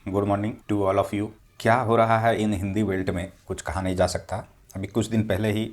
Good morning to all of you. क्या हो रहा है इन हिंदी बेल्ट में कुछ कहा नहीं जा सकता। अभी कुछ दिन पहले ही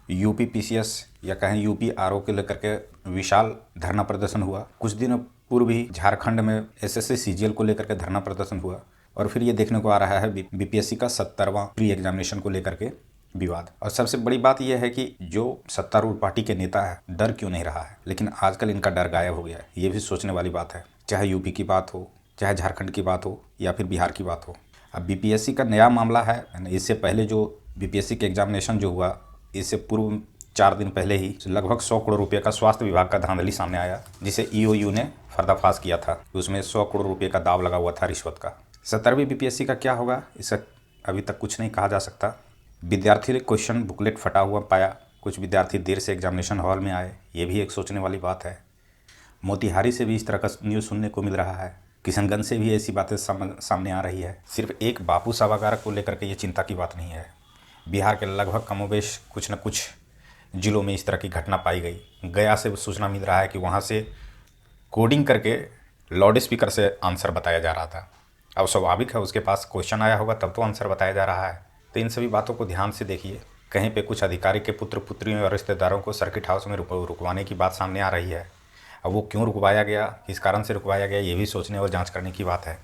यूपी पीसीएस या कहें यूपी आरओ के लेकर के विशाल धरना प्रदर्शन हुआ। कुछ दिन पूर्व ही झारखंड में एसएससी सीजीएल को लेकर के धरना प्रदर्शन हुआ और फिर ये देखने को आ रहा है बीपीएससी का 70वां प्री एग्जामिनेशन को लेकर के विवाद। और सबसे बड़ी बात यह है कि जो सत्तारूढ़ पार्टी के नेता है डर क्यों नहीं रहा है, लेकिन आजकल इनका डर गायब हो गया है। ये भी सोचने वाली बात है, चाहे यूपी की बात हो, चाहे झारखंड की बात हो या फिर बिहार की बात हो। अब बीपीएससी का नया मामला है। इससे पहले जो बीपीएससी के एग्जामिनेशन जो हुआ, इससे पूर्व 4 दिन पहले ही लगभग 100 करोड़ रुपए का स्वास्थ्य विभाग का धांधली सामने आया, जिसे ईओयू ने पर्दाफाश किया था। उसमें 100 करोड़ रुपए का दाव लगा हुआ था रिश्वत का। 70वीं बीपीएससी का क्या होगा, इसका अभी तक कुछ नहीं कहा जा सकता। विद्यार्थी ने क्वेश्चन बुकलेट फटा हुआ पाया, कुछ विद्यार्थी देर से एग्जामिनेशन हॉल में आए, ये भी एक सोचने वाली बात है। मोतिहारी से भी इस तरह का न्यूज़ सुनने को मिल रहा है। किशनगंज से भी ऐसी बातें सामने आ रही है। सिर्फ एक बापू सभागार को लेकर के ये चिंता की बात नहीं है। बिहार के लगभग कमोबेश कुछ न कुछ जिलों में इस तरह की घटना पाई गई। गया से सूचना मिल रहा है कि वहाँ से कोडिंग करके लाउड स्पीकर से आंसर बताया जा रहा था। अब स्वाभाविक है, उसके पास क्वेश्चन आया होगा तब तो आंसर बताया जा रहा है। तो इन सभी बातों को ध्यान से देखिए। कहीं पे कुछ अधिकारी के पुत्र पुत्रियों और रिश्तेदारों को सर्किट हाउस में रुकवाने की बात सामने आ रही है। अब वो क्यों रुकवाया गया, किस कारण से रुकवाया गया, ये भी सोचने और जांच करने की बात है।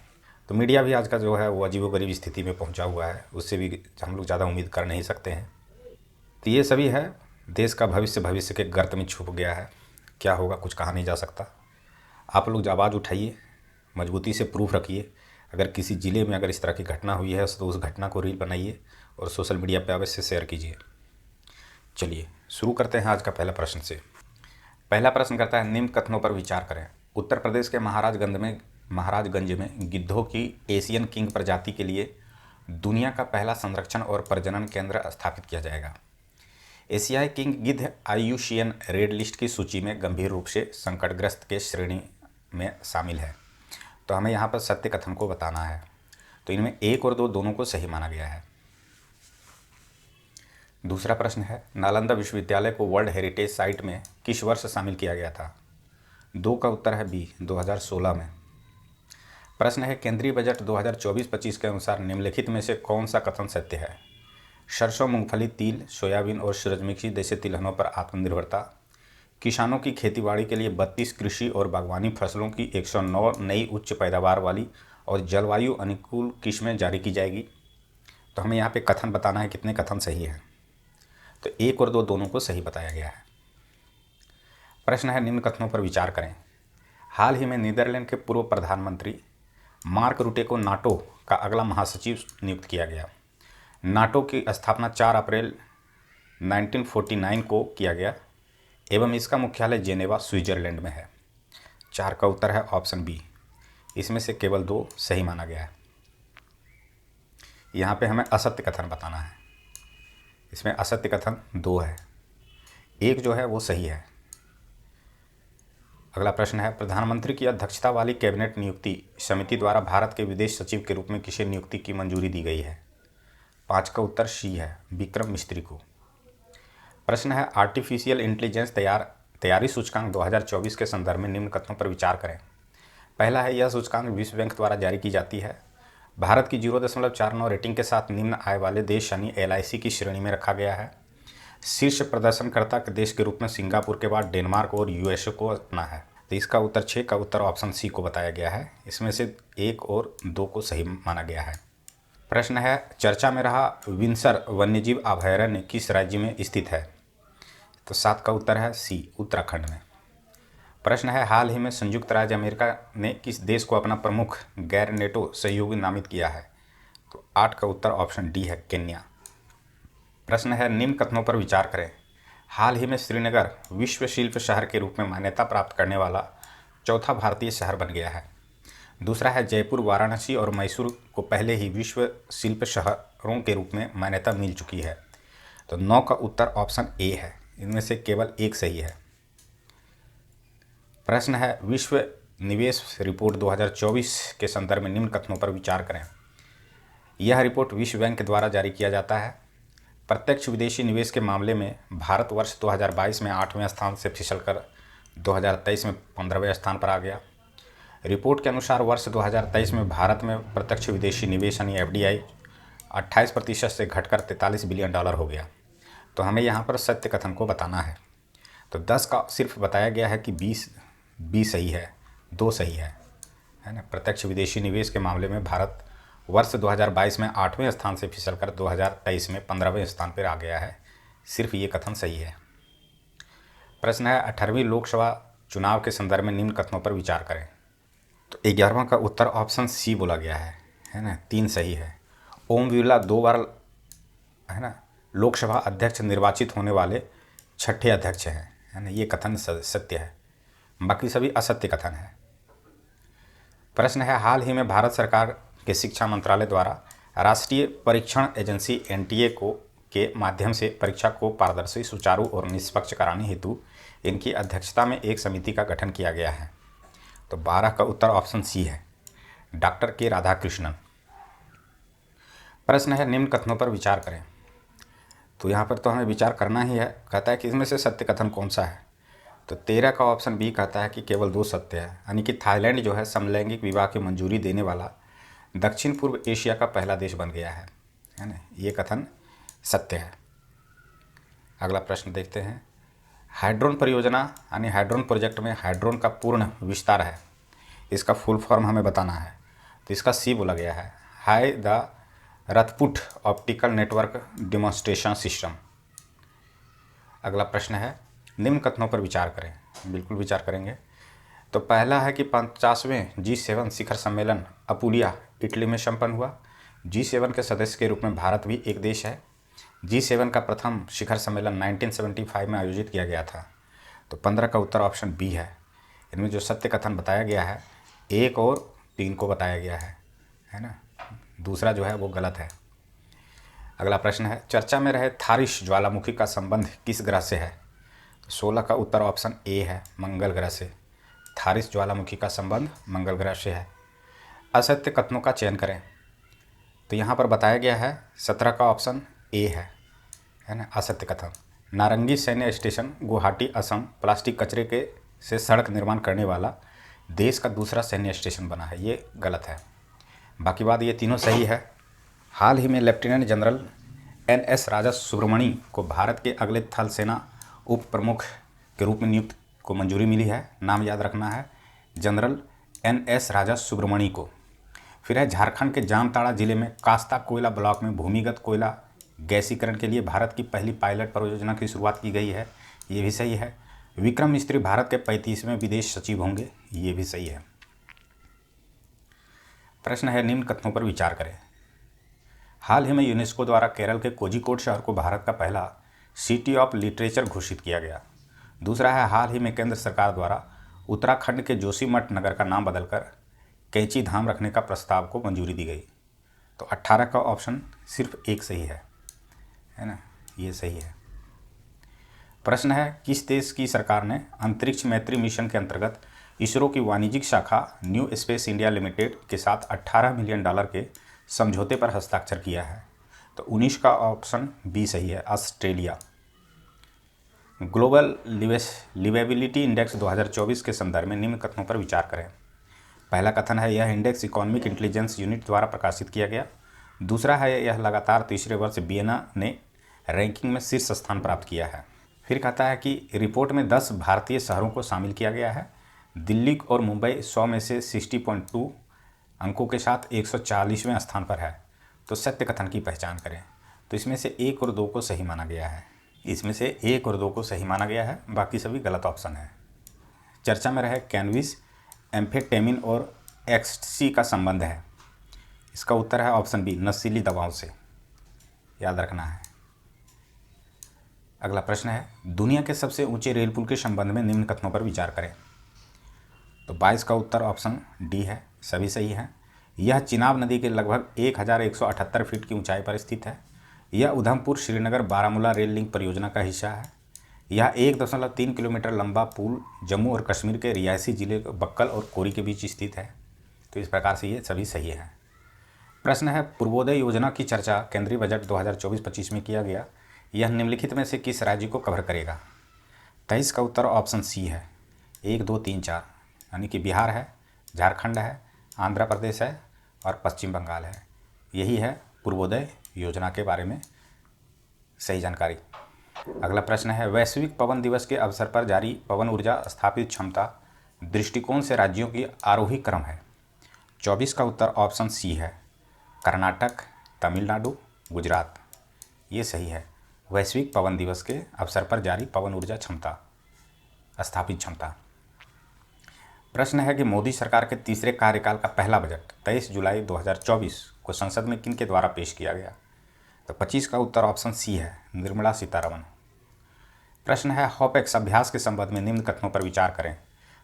तो मीडिया भी आज का जो है वो अजीबोगरीब स्थिति में पहुंचा हुआ है, उससे भी हम लोग ज़्यादा उम्मीद कर नहीं सकते हैं। तो ये सभी है, देश का भविष्य के गर्त में छुप गया है। क्या होगा कुछ कहा नहीं जा सकता। आप लोग आवाज़ उठाइए, मजबूती से प्रूफ रखिए। अगर किसी ज़िले में अगर इस तरह की घटना हुई है तो उस घटना को रील बनाइए और सोशल मीडिया पर अवश्य शेयर कीजिए। चलिए शुरू करते हैं आज का पहला प्रश्न से। पहला प्रश्न करता है, निम्न कथनों पर विचार करें। उत्तर प्रदेश के महाराजगंज में गिद्धों की एशियन किंग प्रजाति के लिए दुनिया का पहला संरक्षण और प्रजनन केंद्र स्थापित किया जाएगा। एशियाई किंग गिद्ध आईयूसीएन रेड लिस्ट की सूची में गंभीर रूप से संकटग्रस्त के श्रेणी में शामिल है। तो हमें यहाँ पर सत्य कथन को बताना है। तो इनमें 1 और 2 दोनों को सही माना गया है। दूसरा प्रश्न है, नालंदा विश्वविद्यालय को वर्ल्ड हेरिटेज साइट में किस वर्ष शामिल किया गया था। 2 का उत्तर है बी, 2016 में। प्रश्न है, केंद्रीय बजट 2024-25 के अनुसार निम्नलिखित में से कौन सा कथन सत्य है। सरसों, मूंगफली, तिल, सोयाबीन और सूरजमुखी जैसे तिलहनों पर आत्मनिर्भरता, किसानों की खेतीबाड़ी के लिए 32 कृषि और बागवानी फसलों की 109 नई उच्च पैदावार वाली और जलवायु अनुकूल किस्में जारी की जाएगी। तो हमें यहाँ पे कथन बताना है कितने कथन सही हैं। तो 1 और 2 दोनों को सही बताया गया है। प्रश्न है, निम्न कथनों पर विचार करें। हाल ही में नीदरलैंड के पूर्व प्रधानमंत्री मार्क रूटे को नाटो का अगला महासचिव नियुक्त किया गया। नाटो की स्थापना 4 अप्रैल 1949 को किया गया एवं इसका मुख्यालय जेनेवा, स्विट्जरलैंड में है। 4 का उत्तर है ऑप्शन बी। इसमें से केवल 2 सही माना गया है। यहाँ पे हमें असत्य कथन बताना है। इसमें असत्य कथन 2 है, 1 जो है वो सही है। अगला प्रश्न है, प्रधानमंत्री की अध्यक्षता वाली कैबिनेट नियुक्ति समिति द्वारा भारत के विदेश सचिव के रूप में किसे नियुक्ति की मंजूरी दी गई है। 5 का उत्तर सी है, विक्रम मिस्त्री को। प्रश्न है, आर्टिफिशियल इंटेलिजेंस तैयारी सूचकांक 2024 के संदर्भ में निम्न कथनों पर विचार करें। पहला है, यह सूचकांक विश्व बैंक द्वारा जारी की जाती है। भारत की 0.49 रेटिंग के साथ निम्न आय वाले देश यानी LIC की श्रेणी में रखा गया है। शीर्ष प्रदर्शनकर्ता के देश के रूप में सिंगापुर के बाद डेनमार्क और USA को अपना है। तो इसका उत्तर 6 का उत्तर ऑप्शन सी को बताया गया है। इसमें से 1 और 2 को सही माना गया है। प्रश्न है, चर्चा में रहा विंसर वन्यजीव अभयारण्य किस राज्य में स्थित है। तो 7 का उत्तर है सी, उत्तराखंड में। प्रश्न है, हाल ही में संयुक्त राज्य अमेरिका ने किस देश को अपना प्रमुख गैर नेटो सहयोगी नामित किया है। तो 8 का उत्तर ऑप्शन डी है, केन्या। प्रश्न है, निम्न कथनों पर विचार करें। हाल ही में श्रीनगर विश्व शिल्प शहर के रूप में मान्यता प्राप्त करने वाला चौथा भारतीय शहर बन गया है। दूसरा है, जयपुर, वाराणसी और मैसूर को पहले ही विश्व शिल्प शहरों के रूप में मान्यता मिल चुकी है। तो 9 का उत्तर ऑप्शन ए है। इनमें से केवल 1 सही है। प्रश्न है, विश्व निवेश रिपोर्ट 2024 के संदर्भ में निम्न कथनों पर विचार करें। यह रिपोर्ट विश्व बैंक द्वारा जारी किया जाता है। प्रत्यक्ष विदेशी निवेश के मामले में भारत वर्ष 2022 में 8वें स्थान से फिसलकर 2023 में 15वें स्थान पर आ गया। रिपोर्ट के अनुसार वर्ष 2023 में भारत में प्रत्यक्ष विदेशी निवेश यानी एफडीआई 28% से घटकर 43 बिलियन डॉलर हो गया। तो हमें यहाँ पर सत्य कथन को बताना है। तो 10 का सिर्फ बताया गया है कि 20 सही है, 2 सही है ना। प्रत्यक्ष विदेशी निवेश के मामले में भारत वर्ष 2022 में 8वें स्थान से फिसलकर 2023 में 15वें स्थान पर आ गया है। सिर्फ ये कथन सही है। प्रश्न है 18वीं लोकसभा चुनाव के संदर्भ में निम्न कथनों पर विचार करें। तो 11वां का उत्तर ऑप्शन सी बोला गया है ना। 3 सही है। ओम बिरला 2 बार है ना लोकसभा अध्यक्ष निर्वाचित होने वाले 6ठे अध्यक्ष हैं, है ना। ये कथन सत्य है, बाकी सभी असत्य कथन है। प्रश्न है हाल ही में भारत सरकार के शिक्षा मंत्रालय द्वारा राष्ट्रीय परीक्षण एजेंसी एनटीए के माध्यम से परीक्षा को पारदर्शी, सुचारू और निष्पक्ष कराने हेतु इनकी अध्यक्षता में एक समिति का गठन किया गया है। तो 12 का उत्तर ऑप्शन सी है, डॉक्टर के राधाकृष्णन। प्रश्न है निम्न कथनों पर विचार करें। तो यहाँ पर तो हमें विचार करना ही है। कहता है कि इसमें से सत्य कथन कौन सा है। तो 13 का ऑप्शन बी कहता है कि केवल 2 सत्य है, यानी कि थाईलैंड जो है समलैंगिक विवाह की मंजूरी देने वाला दक्षिण पूर्व एशिया का पहला देश बन गया है ना। ये कथन सत्य है। अगला प्रश्न देखते हैं। हाइड्रोन परियोजना यानी हाइड्रोन प्रोजेक्ट में हाइड्रोन का पूर्ण विस्तार है, इसका फुल फॉर्म हमें बताना है। तो इसका सी बोला गया है, high the throughput optical network demonstration system. अगला प्रश्न है निम्न कथनों पर विचार करें। बिल्कुल विचार करेंगे। तो पहला है कि 50वें G7 शिखर सम्मेलन अपुलिया इटली में संपन्न हुआ। G7 के सदस्य के रूप में भारत भी एक देश है। G7 का प्रथम शिखर सम्मेलन 1975 में आयोजित किया गया था। तो 15 का उत्तर ऑप्शन बी है। इनमें जो सत्य कथन बताया गया है 1 और 3 को बताया गया है ना। दूसरा जो है वो गलत है। अगला प्रश्न है चर्चा में रहे थारिश ज्वालामुखी का संबंध किस ग्रह से है। तो 16 का उत्तर ऑप्शन ए है, मंगल ग्रह से। थारिश ज्वालामुखी का संबंध मंगल ग्रह से है। असत्य कथनों का चयन करें। तो यहाँ पर बताया गया है 17 का ऑप्शन ए है ना, असत्य कथन। नारंगी सैन्य स्टेशन गुवाहाटी असम प्लास्टिक कचरे के से सड़क निर्माण करने वाला देश का दूसरा सैन्य स्टेशन बना है, ये गलत है। बाकी बात ये तीनों सही है। हाल ही में लेफ्टिनेंट जनरल NS राजा सुब्रमणी को भारत के अगले थल सेना उप प्रमुख के रूप में नियुक्त को मंजूरी मिली है। नाम याद रखना है, जनरल NS राजा सुब्रमणी को। फिर है झारखंड के जामताड़ा जिले में कास्ता कोयला ब्लॉक में भूमिगत कोयला गैसीकरण के लिए भारत की पहली पायलट परियोजना की शुरुआत की गई है, ये भी सही है। विक्रम मिस्त्री भारत के 35वें विदेश सचिव होंगे, ये भी सही है। प्रश्न है निम्न कथनों पर विचार करें। हाल ही में यूनेस्को द्वारा केरल के कोझिकोड शहर को भारत का पहला सिटी ऑफ लिटरेचर घोषित किया गया। दूसरा है हाल ही में केंद्र सरकार द्वारा उत्तराखंड के जोशीमठ नगर का नाम बदलकर कैंची धाम रखने का प्रस्ताव को मंजूरी दी गई। तो 18 का ऑप्शन सिर्फ एक सही है ना, ये सही है। प्रश्न है किस देश की सरकार ने अंतरिक्ष मैत्री मिशन के अंतर्गत इसरो की वाणिज्यिक शाखा न्यू स्पेस इंडिया लिमिटेड के साथ 18 मिलियन डॉलर के समझौते पर हस्ताक्षर किया है। तो 19 का ऑप्शन बी सही है, ऑस्ट्रेलिया। ग्लोबल लिवेबिलिटी इंडेक्स 2024 के संदर्भ में निम्न कथनों पर विचार करें। पहला कथन है यह इंडेक्स इकोनॉमिक इंटेलिजेंस यूनिट द्वारा प्रकाशित किया गया। दूसरा है यह लगातार तीसरे वर्ष बियना ने रैंकिंग में शीर्ष स्थान प्राप्त किया है। फिर कहता है कि रिपोर्ट में 10 भारतीय शहरों को शामिल किया गया है। दिल्ली और मुंबई 100 में से 60.2 अंकों के साथ 140वें स्थान पर है। तो सत्य कथन की पहचान करें। तो इसमें से 1 और 2 को सही माना गया है। इसमें से 1 और 2 को सही माना गया है, बाकी सभी गलत ऑप्शन है। चर्चा में रहे कैनबिस, एम्फेटामिन और एक्सटेसी का संबंध है। इसका उत्तर है ऑप्शन बी, नशीली दवाओं से। याद रखना है। अगला प्रश्न है दुनिया के सबसे ऊंचे रेल पुल के संबंध में निम्न कथनों पर विचार करें। तो 22 का उत्तर ऑप्शन डी है, सभी सही हैं। यह चिनाब नदी के लगभग 1178 फीट की ऊंचाई पर स्थित है। यह उधमपुर श्रीनगर बारामूला रेल लिंक परियोजना का हिस्सा है। यह 1.3 किलोमीटर लंबा पुल जम्मू और कश्मीर के रियासी जिले बक्कल और कोरी के बीच स्थित है। तो इस प्रकार से ये सभी सही है। प्रश्न है पूर्वोदय योजना की चर्चा केंद्रीय बजट 2024-25 में किया गया। यह निम्नलिखित में से किस राज्य को कवर करेगा। 23 का उत्तर ऑप्शन सी है, 1, 2, 3, 4, यानी कि बिहार है, झारखंड है, आंध्र प्रदेश है और पश्चिम बंगाल है। यही है पूर्वोदय योजना के बारे में सही जानकारी। अगला प्रश्न है, वैश्विक पवन दिवस के अवसर पर जारी पवन ऊर्जा स्थापित क्षमता दृष्टिकोण से राज्यों की आरोही क्रम है। 24 का उत्तर ऑप्शन सी है, कर्नाटक, तमिलनाडु, गुजरात। ये सही है। वैश्विक पवन दिवस के अवसर पर जारी पवन ऊर्जा क्षमता स्थापित क्षमता। प्रश्न है कि मोदी सरकार के तीसरे कार्यकाल का पहला बजट 23 जुलाई 2024 को संसद में किन के द्वारा पेश किया गया। तो 25 का उत्तर ऑप्शन सी है, निर्मला सीतारमण। प्रश्न है, हॉपेक्स अभ्यास के संबंध में निम्न कथनों पर विचार करें।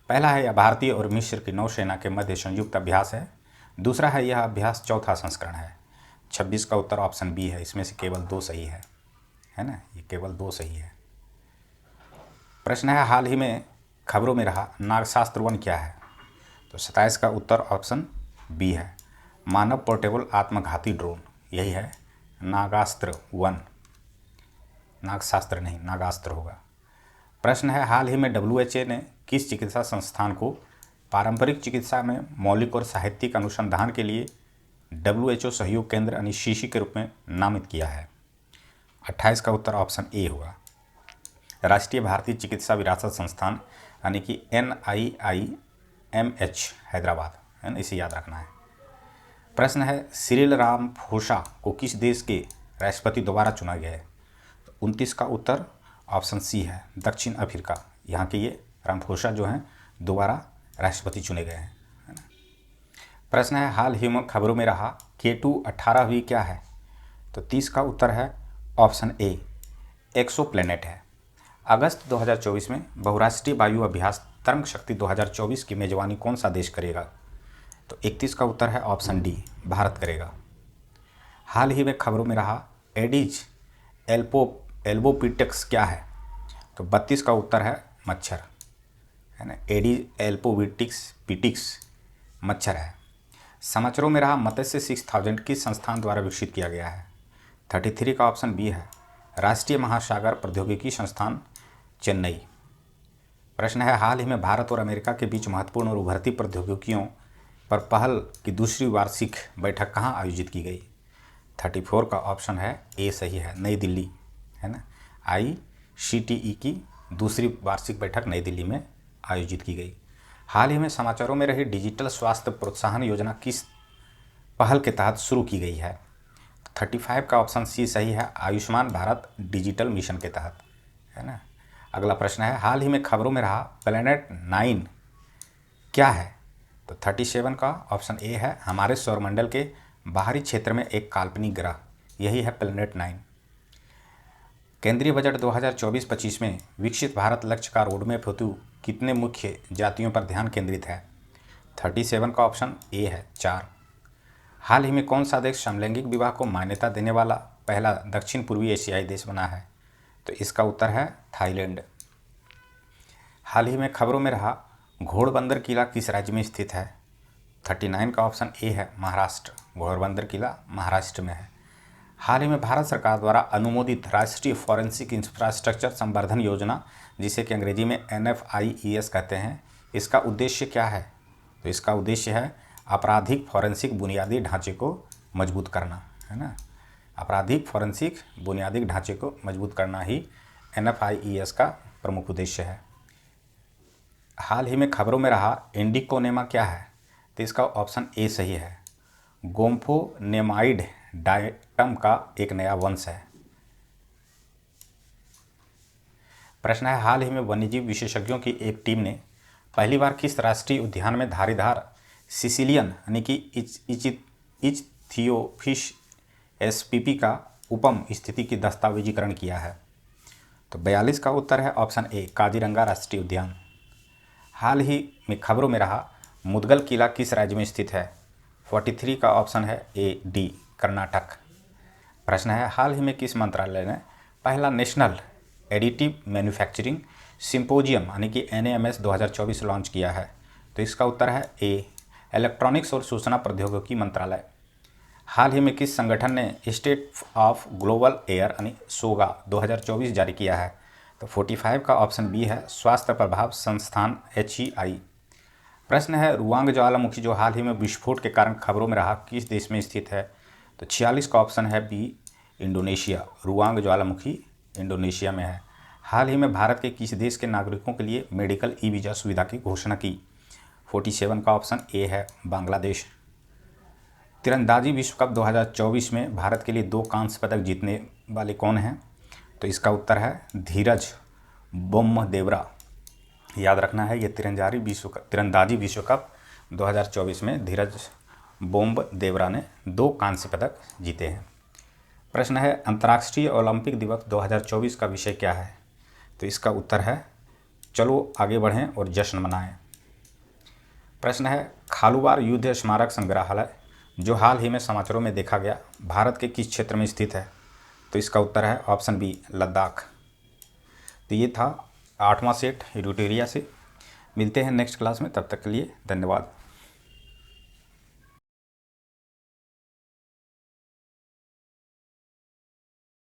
पहला है, यह भारतीय और मिस्र की नौसेना के मध्य संयुक्त अभ्यास है। दूसरा है, यह अभ्यास चौथा संस्करण है। 26 का उत्तर ऑप्शन बी है। इसमें से केवल 2 सही है ना, ये केवल 2 सही है। प्रश्न है, हाल ही में खबरों में रहा नागशास्त्र वन क्या है। तो 27 का उत्तर ऑप्शन बी है, मानव पोर्टेबल आत्मघाती ड्रोन। यही है नागास्त्र वन, नागशास्त्र नहीं, नागास्त्र होगा। प्रश्न है, हाल ही में WHO ने किस चिकित्सा संस्थान को पारंपरिक चिकित्सा में मौलिक और साहित्यिक अनुसंधान के लिए WHO सहयोग केंद्र यानी शीशी के रूप में नामित किया है। 28 का उत्तर ऑप्शन ए होगा, राष्ट्रीय भारतीय चिकित्सा विरासत संस्थान यानी कि NIIMH हैदराबाद, है ना, इसे याद रखना है। प्रश्न है, सिरिल रामाफोसा को किस देश के राष्ट्रपति दोबारा चुना गया है। तो 29 का उत्तर ऑप्शन सी है, दक्षिण अफ्रीका। यहाँ के ये रामाफोसा जो हैं दोबारा राष्ट्रपति चुने गए हैं, है ना। प्रश्न है, हाल ही में खबरों में रहा K2 18V क्या है। तो 30 का उत्तर है ऑप्शन ए, एक्सोप्लैनेट है। अगस्त 2024 में बहुराष्ट्रीय वायु अभ्यास तरंग शक्ति 2024 की मेजबानी कौन सा देश करेगा। तो 31 का उत्तर है ऑप्शन डी, भारत करेगा। हाल ही में खबरों में रहा एडिज एल्बोपिटेक्स क्या है। तो 32 का उत्तर है मच्छर, है ना, एडिज एल्बोपिटिक्स मच्छर है। समाचारों में रहा मत्स्य 6000 किस संस्थान द्वारा विकसित किया गया है। 33 का ऑप्शन बी है, राष्ट्रीय महासागर प्रौद्योगिकी संस्थान चेन्नई। प्रश्न है, हाल ही में भारत और अमेरिका के बीच महत्वपूर्ण और उभरती प्रौद्योगिकियों पर पहल की दूसरी वार्षिक बैठक कहाँ आयोजित की गई। 34 का ऑप्शन है ए सही है, नई दिल्ली, है ना। ICTE की दूसरी वार्षिक बैठक नई दिल्ली में आयोजित की गई। हाल ही में समाचारों में रही डिजिटल स्वास्थ्य प्रोत्साहन योजना किस पहल के तहत शुरू की गई है। 35 का ऑप्शन सी सही है, आयुष्मान भारत डिजिटल मिशन के तहत, है ना। अगला प्रश्न है, हाल ही में खबरों में रहा प्लैनेट 9 क्या है। तो 37 का ऑप्शन ए है, हमारे सौरमंडल के बाहरी क्षेत्र में एक काल्पनिक ग्रह। यही है प्लैनेट 9। केंद्रीय बजट 2024-25 में विकसित भारत लक्ष्य का रोडमैप हेतु कितने मुख्य जातियों पर ध्यान केंद्रित है। 37 का ऑप्शन ए है, 4। हाल ही में कौन सा देश समलैंगिक विवाह को मान्यता देने वाला पहला दक्षिण पूर्वी एशियाई देश बना है। तो इसका उत्तर है थाईलैंड। हाल ही में खबरों में रहा घोड़बंदर किला किस राज्य में स्थित है। 39 का ऑप्शन ए है, महाराष्ट्र। घोड़बंदर किला महाराष्ट्र में है। हाल ही में भारत सरकार द्वारा अनुमोदित राष्ट्रीय फॉरेंसिक इंफ्रास्ट्रक्चर संवर्धन योजना, जिसे कि अंग्रेजी में NFIES कहते हैं, इसका उद्देश्य क्या है। तो इसका उद्देश्य है आपराधिक फॉरेंसिक बुनियादी ढांचे को मजबूत करना, है ना। आपराधिक फॉरेंसिक बुनियादी ढांचे को मजबूत करना ही NFIES का प्रमुख उद्देश्य है। हाल ही में खबरों में रहा इंडिकोनेमा क्या है। तो इसका ऑप्शन ए सही है, गोम्फोनेमाइड डायटम का एक नया वंश है। प्रश्न है, हाल ही में वन्यजीव विशेषज्ञों की एक टीम ने पहली बार किस राष्ट्रीय उद्यान में धारीदार सिसिलियन यानी कि इच्थियोफिश SPP का उपम स्थिति की दस्तावेजीकरण किया है। तो 42 का उत्तर है ऑप्शन ए, काजीरंगा राष्ट्रीय उद्यान। हाल ही में खबरों में रहा मुदगल किला किस राज्य में स्थित है। 43 का ऑप्शन है ए डी, कर्नाटक। प्रश्न है, हाल ही में किस मंत्रालय ने पहला नेशनल एडिटिव मैन्युफैक्चरिंग सिंपोजियम यानी कि NAMS 2024 लॉन्च किया है। तो इसका उत्तर है ए, इलेक्ट्रॉनिक्स और सूचना प्रौद्योगिकी मंत्रालय। हाल ही में किस संगठन ने स्टेट ऑफ ग्लोबल एयर यानी सोगा 2024 जारी किया है। तो 45 का ऑप्शन बी है, स्वास्थ्य प्रभाव संस्थान HEI। प्रश्न है रुवांग ज्वालामुखी जो हाल ही में विस्फोट के कारण खबरों में रहा, किस देश में स्थित है? तो 46 का ऑप्शन है बी, इंडोनेशिया। रुवांग ज्वालामुखी इंडोनेशिया में है। हाल ही में भारत के किस देश के नागरिकों के लिए मेडिकल ई वीज़ा सुविधा की घोषणा की? 47 का ऑप्शन ए है, बांग्लादेश। तीरंदाजी विश्व कप 2024 में भारत के लिए 2 कांस्य पदक जीतने वाले कौन हैं? तो इसका उत्तर है धीरज बोम्मदेवरा। याद रखना है, ये तीरंदाजी विश्व कप 2024 में धीरज बोम्मदेवरा ने 2 कांस्य पदक जीते हैं। प्रश्न है अंतर्राष्ट्रीय ओलंपिक दिवस 2024 का विषय क्या है? तो इसका उत्तर है चलो आगे बढ़ें और जश्न मनाएं। प्रश्न है खालूवार युद्ध स्मारक संग्रहालय जो हाल ही में समाचारों में देखा गया, भारत के किस क्षेत्र में स्थित है? तो इसका उत्तर है ऑप्शन बी, लद्दाख। तो ये था 8वां सेट यूटेरिया से। मिलते हैं नेक्स्ट क्लास में, तब तक के लिए धन्यवाद।